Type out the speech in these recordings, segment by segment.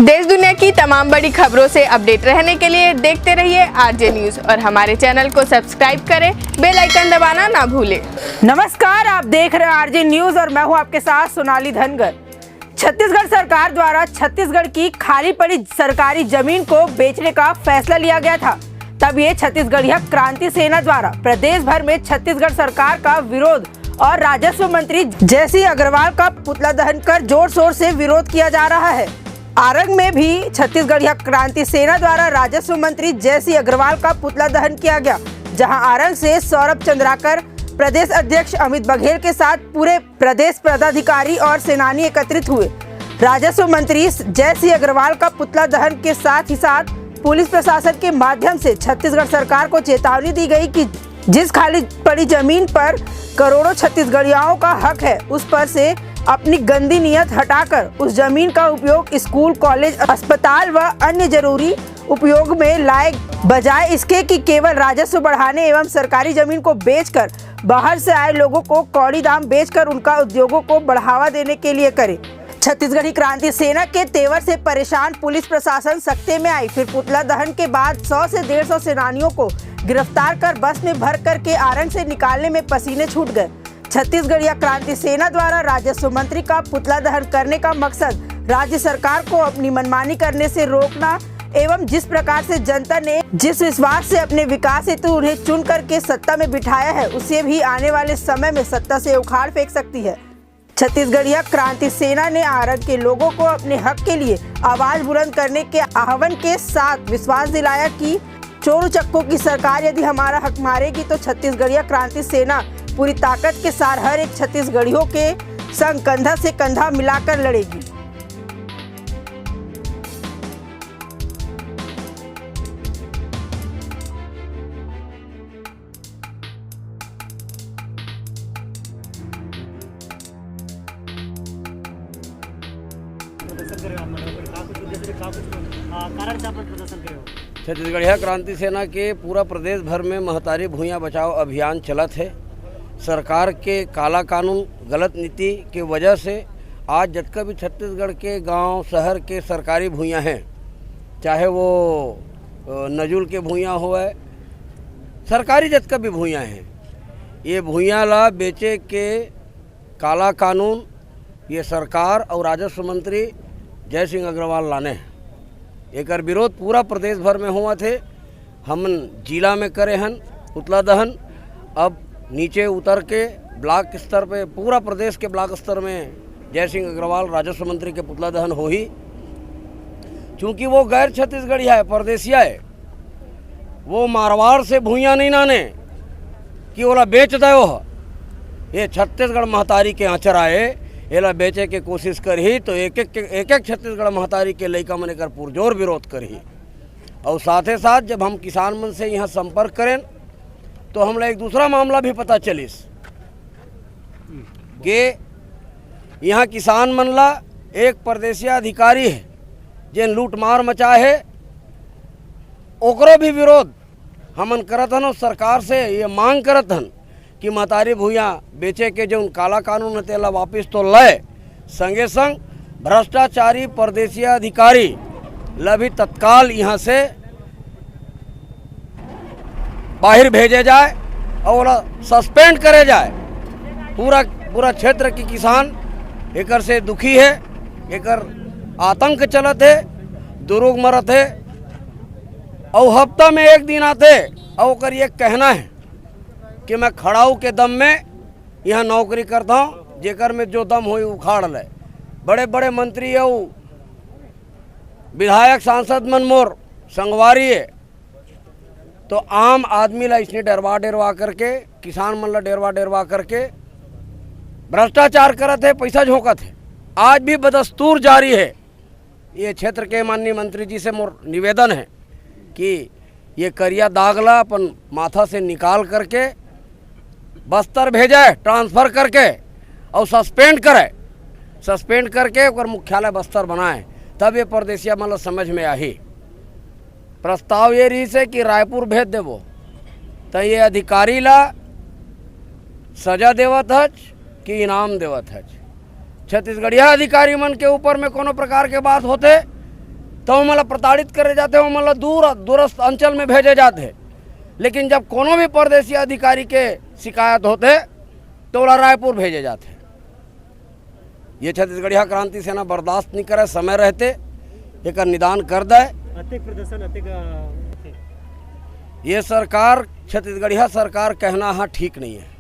देश दुनिया की तमाम बड़ी खबरों से अपडेट रहने के लिए देखते रहिए आरजे न्यूज और हमारे चैनल को सब्सक्राइब करें, बेल आइकन दबाना ना भूलें। नमस्कार, आप देख रहे हैं आरजे न्यूज और मैं हूं आपके साथ सोनाली धनगर। छत्तीसगढ़ सरकार द्वारा छत्तीसगढ़ की खाली पड़ी सरकारी जमीन को बेचने का फैसला लिया गया था। तब ये छत्तीसगढ़िया क्रांति सेना द्वारा प्रदेश भर में छत्तीसगढ़ सरकार का विरोध और राजस्व मंत्री जयसिंह अग्रवाल का पुतला दहन कर जोर शोर से विरोध किया जा रहा है। आरंग में भी छत्तीसगढ़िया क्रांति सेना द्वारा राजस्व मंत्री जयसिंह अग्रवाल का पुतला दहन किया गया, जहां आरंग से सौरभ चंद्राकर, प्रदेश अध्यक्ष अमित बघेल के साथ पूरे प्रदेश पदाधिकारी और सेनानी एकत्रित हुए। राजस्व मंत्री जयसिंह अग्रवाल का पुतला दहन के साथ ही साथ पुलिस प्रशासन के माध्यम से छत्तीसगढ़ सरकार को चेतावनी दी गई कि जिस खाली पड़ी जमीन पर करोड़ों छत्तीसगढ़ियाओं का हक है, उस पर से अपनी गंदी नीयत हटाकर उस जमीन का उपयोग स्कूल, कॉलेज, अस्पताल व अन्य जरूरी उपयोग में लाए, बजाय इसके कि केवल राजस्व बढ़ाने एवं सरकारी जमीन को बेचकर बाहर से आए लोगों को कौड़ी दाम बेचकर उनका उद्योगों को बढ़ावा देने के लिए करे। छत्तीसगढ़ी क्रांति सेना के तेवर से परेशान पुलिस प्रशासन सख्ते में आई। फिर पुतला दहन के बाद 100 से 150 सेनानियों को गिरफ्तार कर बस में भर करके आरंग से निकालने में पसीने छूट गए। छत्तीसगढ़िया क्रांति सेना द्वारा राजस्व मंत्री का पुतला दहन करने का मकसद राज्य सरकार को अपनी मनमानी करने से रोकना एवं जिस प्रकार से जनता ने जिस विश्वास से अपने विकास हेतु उन्हें चुन करके सत्ता में बिठाया है, उसे भी आने वाले समय में सत्ता से उखाड़ फेंक सकती है। छत्तीसगढ़िया क्रांति सेना ने आरंग के लोगों को अपने हक के लिए आवाज बुलंद करने के आह्वान के साथ विश्वास दिलाया कि चोर उचक्कों की सरकार यदि हमारा हक मारेगी तो छत्तीसगढ़िया क्रांति सेना पूरी ताकत के साथ हर एक छत्तीसगढ़ियों के संग कंधा से कंधा मिलाकर लड़ेगी। छत्तीसगढ़िया क्रांति सेना के पूरा प्रदेश भर में महतारी भूइयाँ बचाओ अभियान चलत है। सरकार के काला कानून, गलत नीति के वजह से आज जितना भी छत्तीसगढ़ के गांव शहर के सरकारी भूइयाँ हैं, चाहे वो नजुल के भूइयाँ होवे, सरकारी जितना भी भूइयाँ हैं, ये भूइयाँ ला बेचे के काला कानून ये सरकार और राजस्व मंत्री जयसिंह अग्रवाल लाने हैं। एकर विरोध पूरा प्रदेश भर में हुआ थे। हम जिला में करे हन पुतला दहन, अब नीचे उतर के ब्लॉक स्तर पे पूरा प्रदेश के ब्लॉक स्तर में जयसिंह अग्रवाल राजस्व मंत्री के पुतला दहन हो ही। चूँकि वो गैर छत्तीसगढ़िया है, परदेसिया है, वो मारवाड़ से भूइयाँ नहीं नाने कि ओला बेच दो। ये छत्तीसगढ़ महतारी के आँचर आए, एला बेचे के कोशिश करही तो एक एक छत्तीसगढ़ महतारी के लइका मन कर पुरजोर विरोध करही। और साथे साथ जब हम किसान मन से यहाँ संपर्क करें तो हमला एक दूसरा मामला भी पता चलिस कि यहाँ किसान मन ला एक परदेसिया अधिकारी है जिन लूट मार मचा है, ओकरो भी विरोध हमन करत हन और सरकार से ये मांग करत हन कि महतारी भूइयाँ बेचे के जो काला कानून है तेला वापिस तो लय, संगे संग भ्रष्टाचारी परदेसिया अधिकारी ला भी तत्काल यहाँ से बाहर भेजे जाए और सस्पेंड करे जाए। पूरा क्षेत्र के किसान एकर से दुखी है, एकर आतंक चलत है, दुरुग मरत है और हफ्ता में एक दिन आते और ओकर ये कहना है कि मैं खड़ाऊ के दम में यहाँ नौकरी करता हूँ, जेकर में जो दम हो उखाड़ ले। बड़े बड़े मंत्री और विधायक सांसद मन मोर संगवारी है, तो आम आदमी ला इसने डरवा करके, किसान मन ला डरवा करके भ्रष्टाचार करत है, पैसा झोंकत है। आज भी बदस्तूर जारी है। ये क्षेत्र के माननीय मंत्री जी से मोर निवेदन है कि ये करिया दागला अपन माथा से निकाल करके बस्तर भेजे, ट्रांसफ़र करके और सस्पेंड करके और मुख्यालय बस्तर बनाए, तब ये परदेसिया मतलब समझ में आई। प्रस्ताव ये रही से कि रायपुर भेज देवो तो ये अधिकारी ला सजा देवत हज कि इनाम देवत हज। छत्तीसगढ़िया अधिकारी मन के ऊपर में कोनो प्रकार के बात होते तो मतलब प्रताड़ित करे जाते हो, मतलब दूरस्थ अंचल में भेजे जाते। लेकिन जब कोनो भी परदेसी अधिकारी के शिकायत होते तो बोला रायपुर भेजे जाते। ये छत्तीसगढ़िया क्रांति सेना बर्दाश्त नहीं करे, समय रहते एक निदान कर दे। ये सरकार, छत्तीसगढ़िया सरकार कहना हाँ ठीक नहीं है।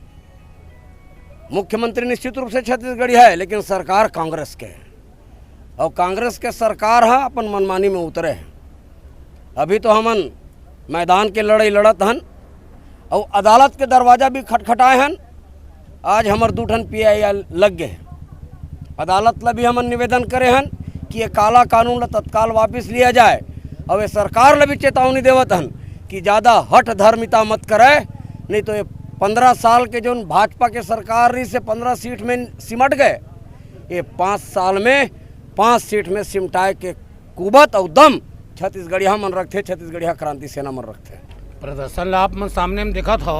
मुख्यमंत्री निश्चित रूप से छत्तीसगढ़िया है, लेकिन सरकार कांग्रेस के है और कांग्रेस के सरकार है अपन मनमानी में उतरे हैं। अभी तो हमन मैदान के लड़ाई लड़त हन और अदालत के दरवाज़ा भी खटखटाए हन। आज हमर 2 ठन PIL लग गए। अदालत ला भी हमन निवेदन करे हन कि ये काला कानून ला तत्काल वापस लिया जाए और ये सरकार ला भी चेतावनी देवत हन कि ज़्यादा हठ धर्मिता मत करे, नहीं तो ये 15 साल के जो भाजपा के सरकार रही से 15 सीट में सिमट गए, ये 5 साल में 5 सीट में सिमटाए के कुबत और दम छत्तीसगढ़िया मन रखते, छत्तीसगढ़िया क्रांति सेना मन रखते। प्रदर्शन ला आप मन सामने में देखा था।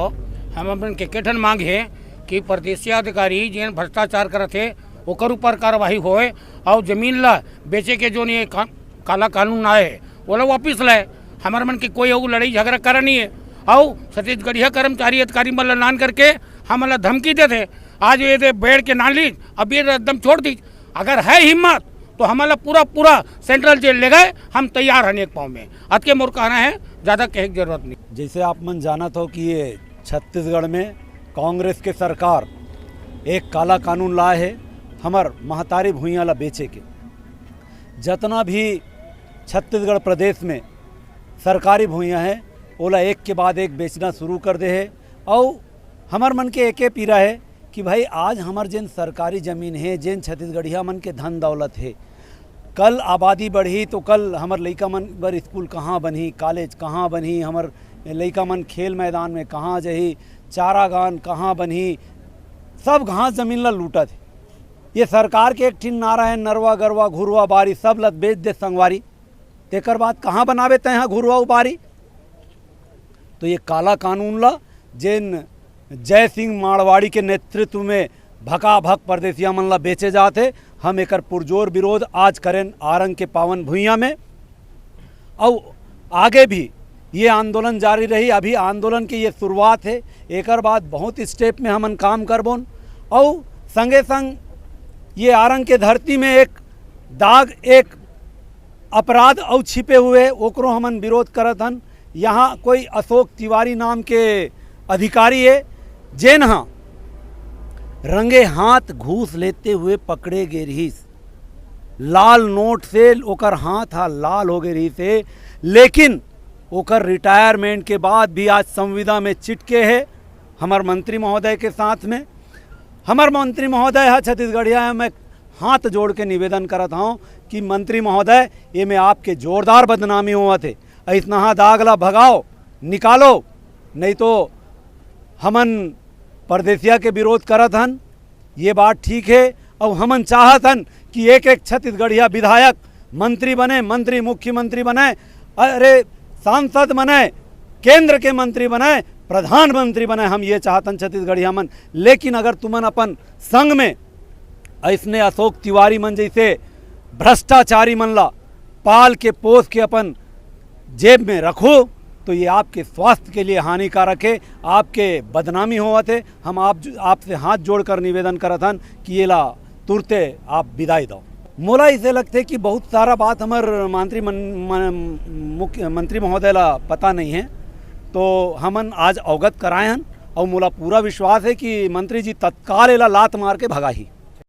हम अपन के ठन मांग है कि परदेसी अधिकारी जिन भ्रष्टाचार करत है ओकर ऊपर कार्रवाई होए और जमीन ला बेचे के जो ये काला कानून आए वो लोग वापिस लाए। हमारे मन के कोई और लड़ाई झगड़ा करा नहीं है और छत्तीसगढ़िया कर्मचारी अधिकारी मन ला नान करके हम ला धमकी देते। आज ये दे बैठ के नान ली, अब ये एकदम छोड़ दी। अगर है हिम्मत तो हमारा पूरा सेंट्रल जेल ले गए, हम तैयार हैं एक पाँव में। आज के मोर कहना है, ज़्यादा कहने की जरूरत नहीं। जैसे आप मन जानत हो कि ये छत्तीसगढ़ में कांग्रेस के सरकार एक काला कानून लाए है हमार महतारी भूइयाँ ला बेचे के। जितना भी छत्तीसगढ़ प्रदेश में सरकारी भूइयाँ हैं ओला एक के बाद एक बेचना शुरू कर दे है। और हमार मन के एक पीरा है कि भाई आज हमार जिन सरकारी ज़मीन है, जिन छत्तीसगढ़िया मन के धन दौलत है, कल आबादी बढ़ी तो कल हमार लइका मन बर स्कूल कहाँ बनी, कॉलेज कहाँ बनी, हमार लइका मन खेल मैदान में कहाँ जही, चारागान कहाँ बनी, सब घास जमीन ला लूटत है। ये सरकार के एक ठिन नारा है, नरवा गरवा घुरवा बारी सब लत बेच दे संगवारी। तेकर बाद कहाँ बनावे तहाँ घुरवा उबारी। तो ये काला कानून ला जिन जय सिंह मारवाड़ी के नेतृत्व में भकाभक परदेसिया मन ला बेचे जाते, हम एकर पुरजोर विरोध आज करें आरंग के पावन भुइयाँ में। और आगे भी ये आंदोलन जारी रही। अभी आंदोलन की ये शुरुआत है, एकर बाद बहुत स्टेप में हमन काम करबोन। और संगे संग ये आरंग के धरती में एक दाग, एक अपराध और छिपे हुए ओकरो हमन विरोध करत हन। यहाँ कोई अशोक तिवारी नाम के अधिकारी है जेन हाँ रंगे हाथ घूस लेते हुए पकड़े गे रहीस। लाल नोट से ओकर हाथ हा लाल हो गए रही से, लेकिन ओकर रिटायरमेंट के बाद भी आज संविदा में चिटके है हमार मंत्री महोदय के साथ में। हमार मंत्री महोदय है छत्तीसगढ़िया में हाथ जोड़ के निवेदन करता हूँ कि मंत्री महोदय ये में आपके जोरदार बदनामी हुआ थे, ऐसा दाग ला भगाओ निकालो, नहीं तो हमन परदेसिया के विरोध करत हन। ये बात ठीक है और हमन चाहत हन कि एक एक छत्तीसगढ़िया विधायक मंत्री बने, मंत्री मुख्यमंत्री बने, अरे सांसद बने, केंद्र के मंत्री बने, प्रधानमंत्री बने। हम ये चाहतन छत्तीसगढ़िया मन। लेकिन अगर तुमन अपन संग में ऐसने अशोक तिवारी मन जैसे भ्रष्टाचारी मन ला पाल के पोस के अपन जेब में रखो तो ये आपके स्वास्थ्य के लिए हानिकारक है, आपके बदनामी होवा थे। हम आपसे हाथ जोड़कर निवेदन करत हन कि ये ला तुरते आप विदाई दो। मोला इसे लगते कि बहुत सारा बात हमार मुख्यमंत्री महोदय ला पता नहीं है, तो हमन आज अवगत कराए हन और मोला पूरा विश्वास है कि मंत्री जी तत्काल एला लात मार के भगाही।